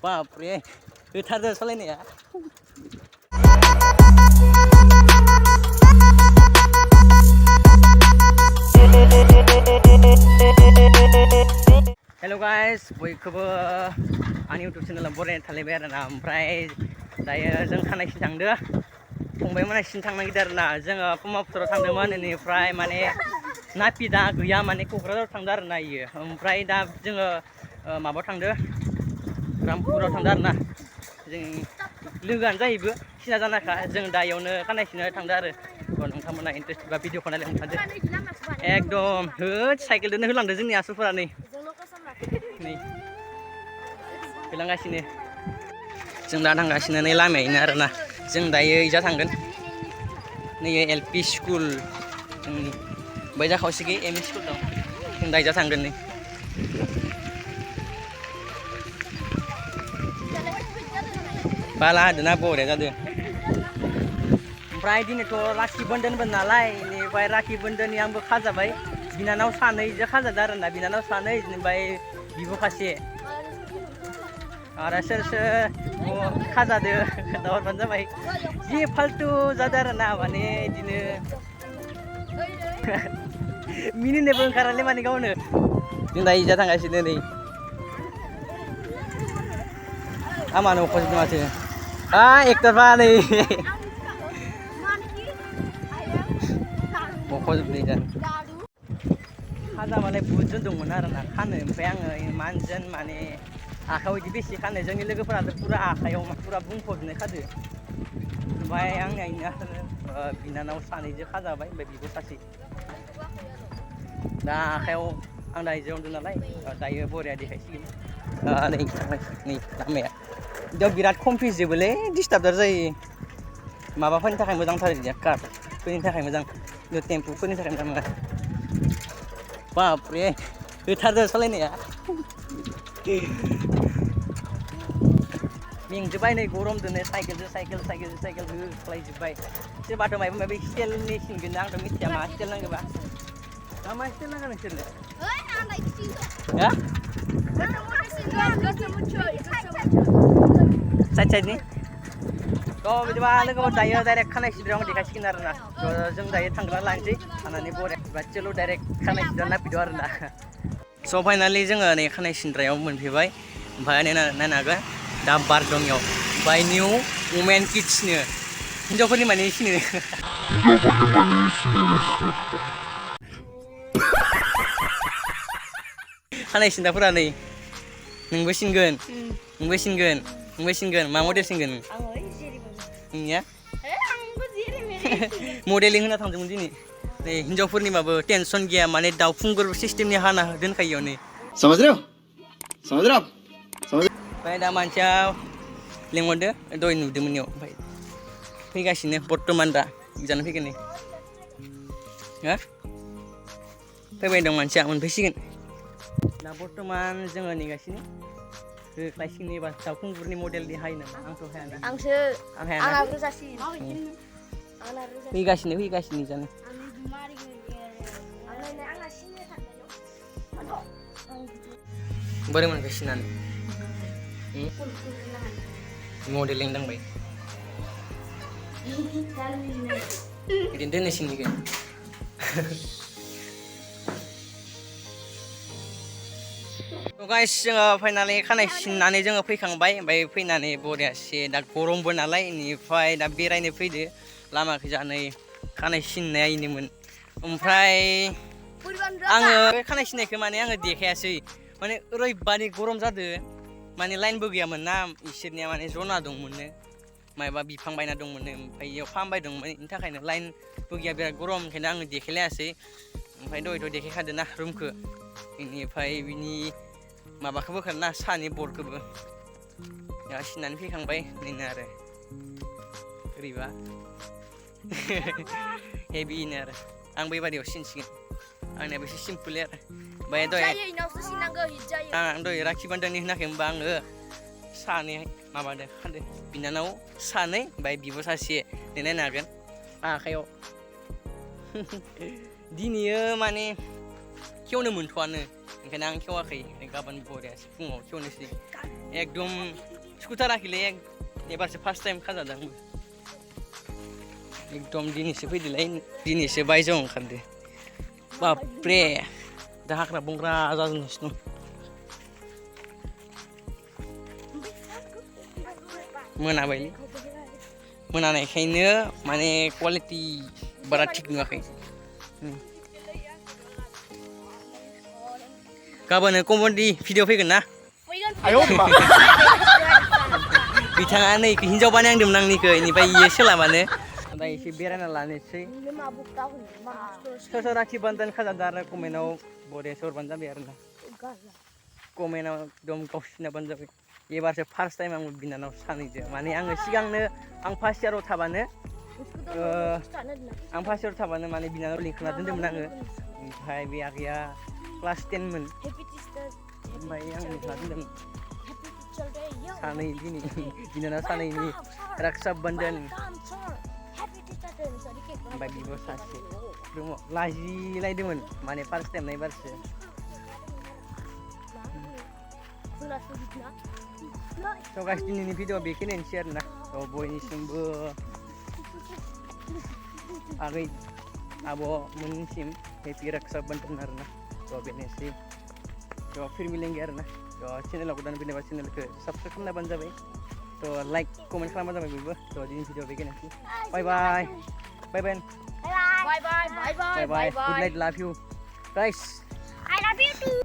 बापरे होथारदो सालायनाया hello guys बयखौबो आंनि इउटुब चेनेलाव बरायना थालायबाय आरोना ओमफ्राय दायो जों खानायसिम थांदो फंबाय मोनासिम थांनो नागिरदों आरोना जोङो ब्रह्मपुत्राव थांदोंमोन बेनिफ्राय माने नापिदा गैया माने क'क्राझाराव थांदो आरोना इयो ओमफ्राय दा जोङो माबायाव थांदो रामपुराव थांदो आरोना जों लोगोआनो जाहैबो सिना जानाखा जों दा इयावनो खानाय सिननो थांदो आरो नोंथांमोना इन्टारेस्टेड बा भिडिअखौ नायलांनो थांदो एकदम होद साइकेलजोंनो होलांदो जोंनि आसुफोरा नै होलांगासिनो जों दा थांगासिनो नै लामायैनो आरोना जों दायो इजा थांगोन नै LP स्कुल जोंनि बै जाखावसिखै ME स्कुल दं जों दा इजा थांगोन नै बाला हादोना बरिया जादों ओमफ्राय दिनैथ' राखि बन्धनबो नालाय बेनिफ्राय राखि बन्धननि आंबो खाजाबाय बिनानाव सानैजों खाजादों आरोना बिनानाव सानै ओमफ्राय बिब' सासे आरो सोर खाजादो खोन्थाहरबानो जाबाय जि फाल्थु जादों आरोना माने बिदिनो मिनिनोबो ओंखारालै माने गावनो जों दा इजा थांगासिनो नै आमानो अखजोबदों माथो एक्टरबा नै अखजोबदों जानो खाजाबालाय बुहुतजन दंमोन आरोना खानो ओमफ्राय आङो इमानजोन माने आखायाव बिदि बेसे खानो जोंनि लोगोफोराथ' पुरा आखायाव पुरा बुंफबजोबनाय खादो ओमफ्राय आंनिया बिनानाव सानैजों खाजाबाय ओमफ्राय बिब' सासे दा आखायाव आं दा इजों उन्दु नालाय दायो बरिया देखायसिगोन नै लामाया बेयाव बिराद कमफिजोबोलै डिस्टार्बदार जायो माबाफोरनि थाखाय मोजांथार बिदिया कारफोरनि थाखाय मोजां टेम्पुफोरनि थाखाय मोजां नङा बापरे होथारदो सालायनाया मेंजोब्बाय नै गरमजोंनो साइकेल होख्लायजोब्बाय सोरबाथ' माबा स्टाइलनि सिनगोन आंथ' मिथिया मा स्टाइल नांगौबा मा स्टाइल नांगौ नोंसोरनो साइडनि थ' बिदिबा लोगोफोर दायो डाइरेक्ट खानाय सिननायाव देखायसिगोन आरोना जों दायो थांग्रा लानोसै थांनानै बरिया चेल' डाइरेक्ट खानाय सिननायाव नायफैदो आरोना स' फाइनालि जोङो नै खानाय सिनग्रायाव मोनफैबाय ओमफ्राय नायनो हागोन दा बार दं इयाव ओमफ्राय निउ वुमेन किड्सनो हिन्जावफोरनि माने सिनो खानाय सिनग्राफोरा नै नोंबो सिनगोन मा मडेल सिनगोन नोंनिया मडेलिं होना थांदोंमोन दिनै नै हिन्जावफोरनिबाबो टेनसन गैया माने दाउफुंगुर सिस्टेमनि हाना दोनखायो इयावनो ओमफ्राय दा मानसिया लेंहरदो दहाय नुदोंमोन इयाव ओमफ्राय फैगासिनो बर्थमान दा जानो फैगोन नै फैबाय दं मानसिया मोनफैसिगोन दा बर्थमान जोङो नेगासिनो होख्लायसिगोन एबार दाउखुंगुरनि मडेलनि हायो नामा आंथ' हायाना फैगासिनो जानो बोरै मोनखो सिनानै मडेलिं दांबाय बिदिनो दोननोसिगोन गाइस जोङो फाइनालि खानाय सिननानै जोङो फैखांबाय ओमफ्राय फैनानै बरियासे दा गरमबो नालाय बेनिफ्राय दा बेरायनो फैदो लामाखै जानै खानाय सिननाया इनोमोन ओमफ्राय आङो बे खानाय सिननायखौ माने आङो देखायासै माने ओरैबादि गरम जादो माने लाइनबो गैयामोन ना इसोरनिया माने जना दंमोननो मायबा बिफां बायना दंमोननो ओमफ्राय इयाव फाहामबाय दंमोन बेनि थाखायनो लाइनबो गैया बिराद गरम ओंखायनो आङो देखायलायासै ओमफ्राय दहायथ' देखायखादों ना रुमखौ बेनिफ्राय बिनि माबाखौ बोखारना सानि बर्डखौबो सिननानै फैखांबाय बेनो आरो बोरैबा हेभिनो आरो आं बेबादियाव सिनसिगोन आंनियाबो एसे सिम्पोलै आरो ओमफ्राय आं दहाय राखि बान्धननि होनाखै होनबा आङो सानै माबादो खादो बिनानाव सानै ओमफ्राय बिब' सासे नायनो हागोन आखायाव दिनैयो माने खेवनो मोनथ'आनो ओंखायनो आं खेवाखै गाबोन बरियासो फुङाव खेवनोसै एकदम सुखुथाराखैलै एबारसो फार्स्ट टाइम खाजादों आंबो एकदम दिनैसो फैदोलाय दिनैसो बायजोआव ओंखारदो बापरे दा हाग्रा बंग्रा जाजोबगासिनो दं मोनाबायलै मोनानायखायनो माने क्वालिटि बारा थिग नुवाखै गाबोन कमेडि भिडिअ फैगोन ना बिथाङा नै हिन्जाव बानायनांदोंमोन आंनिखौ इनिफ्राय इयो सोलाबानो दा एसे बेरायना लानोसै सोर सोर राखि बान्धन खाजादों आरो कमेन्टआव बरिया हरबानो जाबाय आरो ना कमेन्टआव एकदम गावसिनाबानो जाबाय एबारसो फार्स्ट टाइम आंबो बिनानाव सानैजों माने आङो सिगांनो आं फार्स्ट इयाराव थाबानो माने बिनानाव लिंखाना दोन्दोंमोन आङो ओमफ्राय बे आगैया क्लास 10 मोन ओमफ्राय आं लिंखाना दोन्दोंमोन सानै दिनै बिनानाव सानैनि रक्षा बन्धन ओमफ्राय बिब' सासे दङ लाजिलायदोंमोन माने फार्स्ट टाइम नायबारसो स' गाइस दिनैनि भिडिअ बेखिनियानोसै आरोना थ' बयनिसिमबो आगै आब'मोननिसिम हेपि रक्षा बन्धन आरोना थ' बेनोसै थ' फिर मिलेंगे आरोना थ' चेनेलाव गोदान फैनोबा चेनेलखौ साबस्क्राइब खालामनाबानो जाबाय थ' लाइक कमेन्ट खालामबानो जाबाय बयबो थ' दिनैनि भिडिअ बेखिनियानोसै bye bye bye bye bye bye good night love you guys I love you too